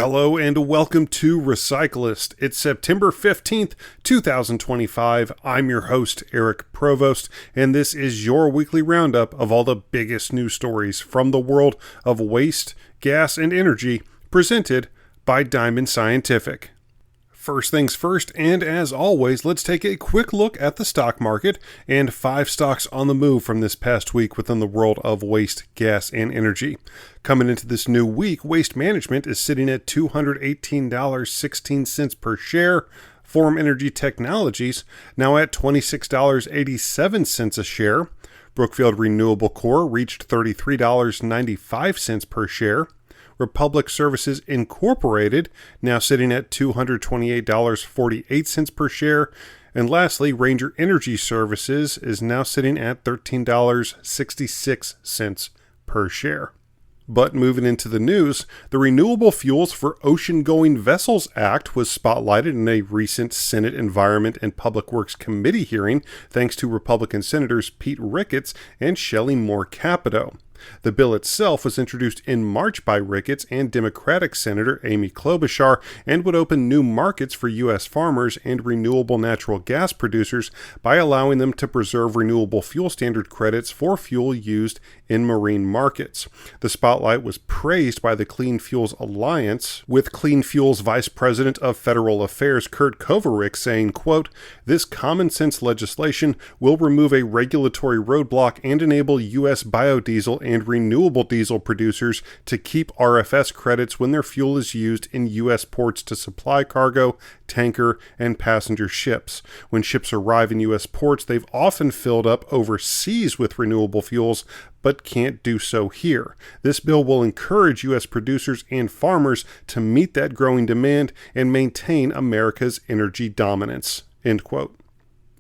Hello and welcome to Recyclist. It's September 15th, 2025. I'm your host, Eric Provost, and this is your weekly roundup of all the biggest news stories from the world of waste, gas, and energy, presented by Diamond Scientific. First things first, and as always, let's take a quick look at the stock market and 5 stocks on the move from this past week within the world of waste, gas, and energy. Coming into this new week, Waste Management is sitting at $218.16 per share. Forum Energy Technologies now at $26.87 a share. Brookfield Renewable Corp reached $33.95 per share. Republic Services Incorporated, now sitting at $228.48 per share. And lastly, Ranger Energy Services is now sitting at $13.66 per share. But moving into the news, the Renewable Fuels for Ocean-Going Vessels Act was spotlighted in a recent Senate Environment and Public Works Committee hearing thanks to Republican Senators Pete Ricketts and Shelley Moore Capito. The bill itself was introduced in March by Ricketts and Democratic Senator Amy Klobuchar and would open new markets for U.S. farmers and renewable natural gas producers by allowing them to preserve renewable fuel standard credits for fuel used in marine markets. The spotlight was praised by the Clean Fuels Alliance, with Clean Fuels Vice President of Federal Affairs Kurt Kovarik saying, quote, "This common sense legislation will remove a regulatory roadblock and enable U.S. biodiesel and renewable diesel producers to keep RFS credits when their fuel is used in U.S. ports to supply cargo, tanker, and passenger ships. When ships arrive in U.S. ports, they've often filled up overseas with renewable fuels, but can't do so here. This bill will encourage U.S. producers and farmers to meet that growing demand and maintain America's energy dominance." End quote.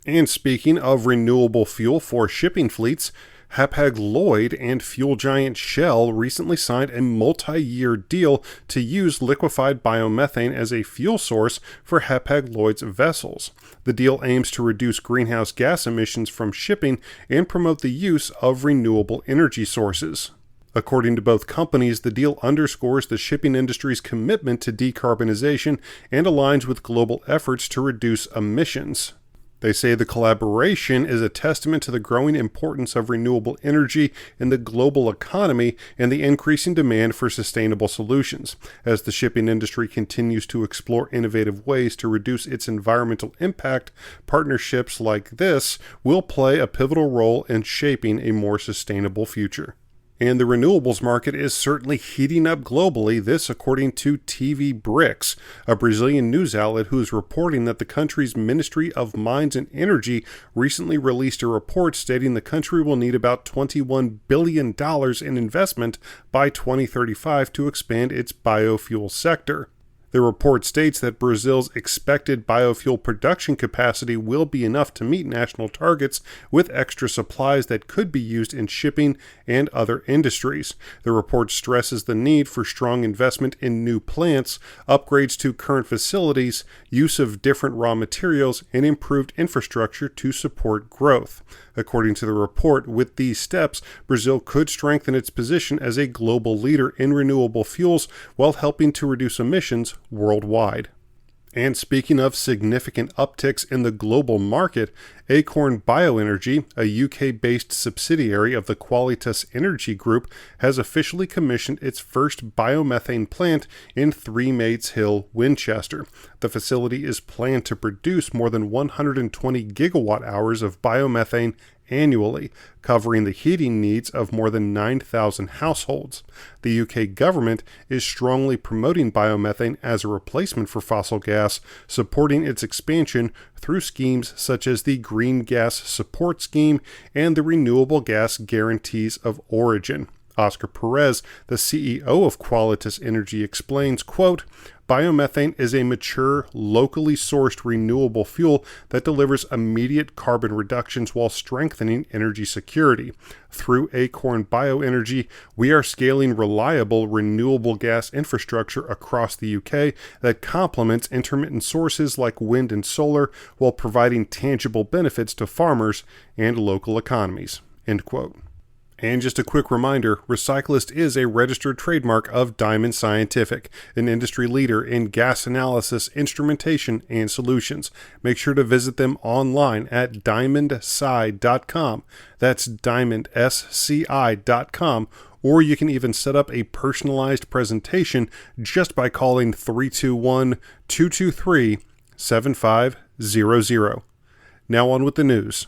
And speaking of renewable fuel for shipping fleets, Hapag-Lloyd and fuel giant Shell recently signed a multi-year deal to use liquefied biomethane as a fuel source for Hapag-Lloyd's vessels. The deal aims to reduce greenhouse gas emissions from shipping and promote the use of renewable energy sources. According to both companies, the deal underscores the shipping industry's commitment to decarbonization and aligns with global efforts to reduce emissions. They say the collaboration is a testament to the growing importance of renewable energy in the global economy and the increasing demand for sustainable solutions. As the shipping industry continues to explore innovative ways to reduce its environmental impact, partnerships like this will play a pivotal role in shaping a more sustainable future. And the renewables market is certainly heating up globally, this according to TV Bricks, a Brazilian news outlet who is reporting that the country's Ministry of Mines and Energy recently released a report stating the country will need about $21 billion in investment by 2035 to expand its biofuel sector. The report states that Brazil's expected biofuel production capacity will be enough to meet national targets with extra supplies that could be used in shipping and other industries. The report stresses the need for strong investment in new plants, upgrades to current facilities, use of different raw materials, and improved infrastructure to support growth. According to the report, with these steps, Brazil could strengthen its position as a global leader in renewable fuels while helping to reduce emissions worldwide. And speaking of significant upticks in the global market, Acorn Bioenergy, a UK-based subsidiary of the Qualitas Energy Group, has officially commissioned its first biomethane plant in Three Mates Hill, Winchester. The facility is planned to produce more than 120 gigawatt hours of biomethane annually, covering the heating needs of more than 9,000 households. The UK government is strongly promoting biomethane as a replacement for fossil gas, supporting its expansion through schemes such as the Green Gas Support Scheme and the Renewable Gas Guarantees of Origin. Oscar Perez, the CEO of Qualitas Energy, explains, quote, "Biomethane is a mature, locally sourced renewable fuel that delivers immediate carbon reductions while strengthening energy security. Through Acorn Bioenergy, we are scaling reliable renewable gas infrastructure across the UK that complements intermittent sources like wind and solar while providing tangible benefits to farmers and local economies." End quote. And just a quick reminder, Recyclist is a registered trademark of Diamond Scientific, an industry leader in gas analysis, instrumentation, and solutions. Make sure to visit them online at diamondsci.com. That's diamondsci.com. Or you can even set up a personalized presentation just by calling 321-223-7500. Now on with the news.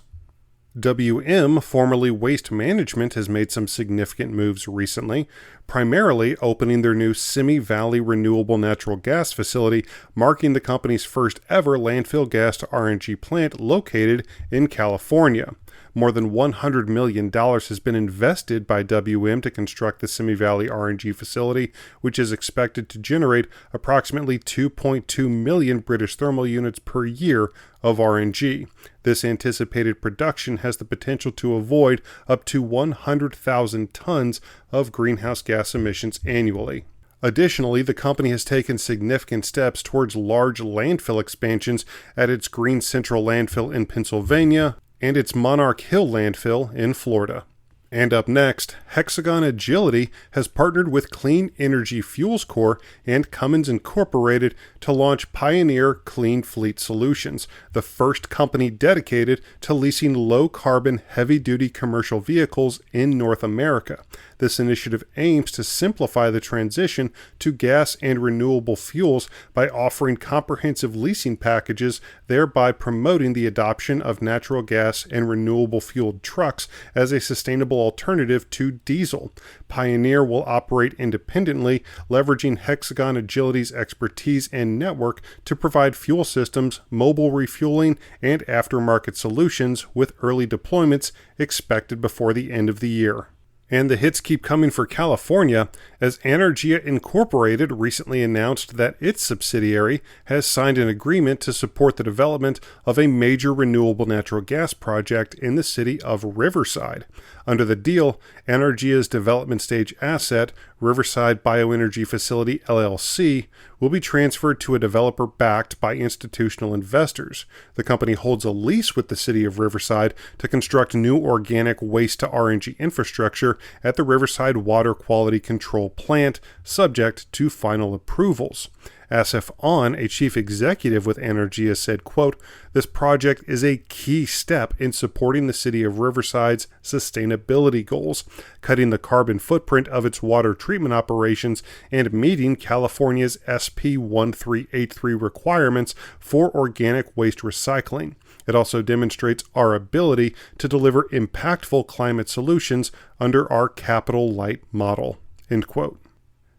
WM, formerly Waste Management, has made some significant moves recently, primarily opening their new Simi Valley renewable natural gas facility, marking the company's first ever landfill gas to RNG plant located in California. More than $100 million has been invested by WM to construct the Simi Valley RNG facility, which is expected to generate approximately 2.2 million British thermal units per year of RNG. This anticipated production has the potential to avoid up to 100,000 tons of greenhouse gas emissions annually. Additionally, the company has taken significant steps towards large landfill expansions at its Green Central landfill in Pennsylvania and its Monarch Hill landfill in Florida. And up next, Hexagon Agility has partnered with Clean Energy Fuels Corp and Cummins Incorporated to launch Pioneer Clean Fleet Solutions, the first company dedicated to leasing low-carbon, heavy-duty commercial vehicles in North America. This initiative aims to simplify the transition to gas and renewable fuels by offering comprehensive leasing packages, thereby promoting the adoption of natural gas and renewable fueled trucks as a sustainable alternative to diesel. Pioneer will operate independently, leveraging Hexagon Agility's expertise and network to provide fuel systems, mobile refueling, and aftermarket solutions, with early deployments expected before the end of the year. And the hits keep coming for California, as Energia Incorporated recently announced that its subsidiary has signed an agreement to support the development of a major renewable natural gas project in the city of Riverside. Under the deal, Energia's development stage asset, Riverside Bioenergy Facility LLC, will be transferred to a developer backed by institutional investors. The company holds a lease with the city of Riverside to construct new organic waste to RNG infrastructure at the Riverside Water Quality Control Plant, subject to final approvals. Asif On, a chief executive with Energia, said, quote, "This project is a key step in supporting the city of Riverside's sustainability goals, cutting the carbon footprint of its water treatment operations and meeting California's SP 1383 requirements for organic waste recycling. It also demonstrates our ability to deliver impactful climate solutions under our capital light model." End quote.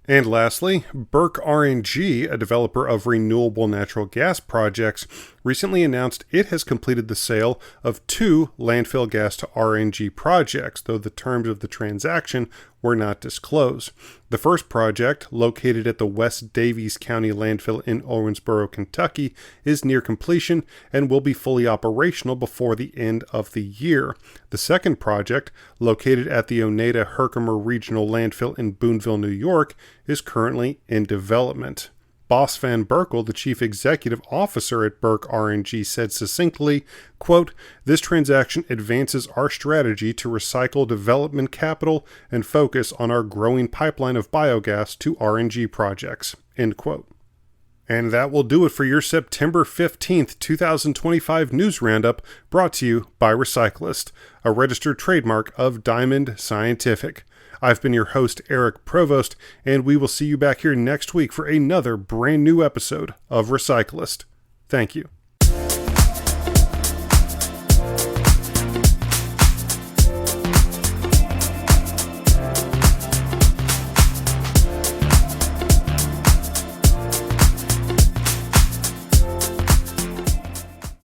And lastly, Burke RNG, a developer of renewable natural gas projects, recently announced it has completed the sale of 2 landfill gas to RNG projects, though the terms of the transaction were not disclosed. The first project, located at the West Daviess County landfill in Owensboro, Kentucky, is near completion and will be fully operational before the end of the year. The second project, located at the Oneida-Herkimer Regional Landfill in Boonville, New York, is currently in development. Bas van Berkel, the chief executive officer at Burke RNG, said succinctly, quote, "This transaction advances our strategy to recycle development capital and focus on our growing pipeline of biogas to RNG projects." End quote. And that will do it for your September 15th, 2025 news roundup, brought to you by Recyclist, a registered trademark of Diamond Scientific. I've been your host, Eric Provost, and we will see you back here next week for another brand new episode of Recyclist. Thank you.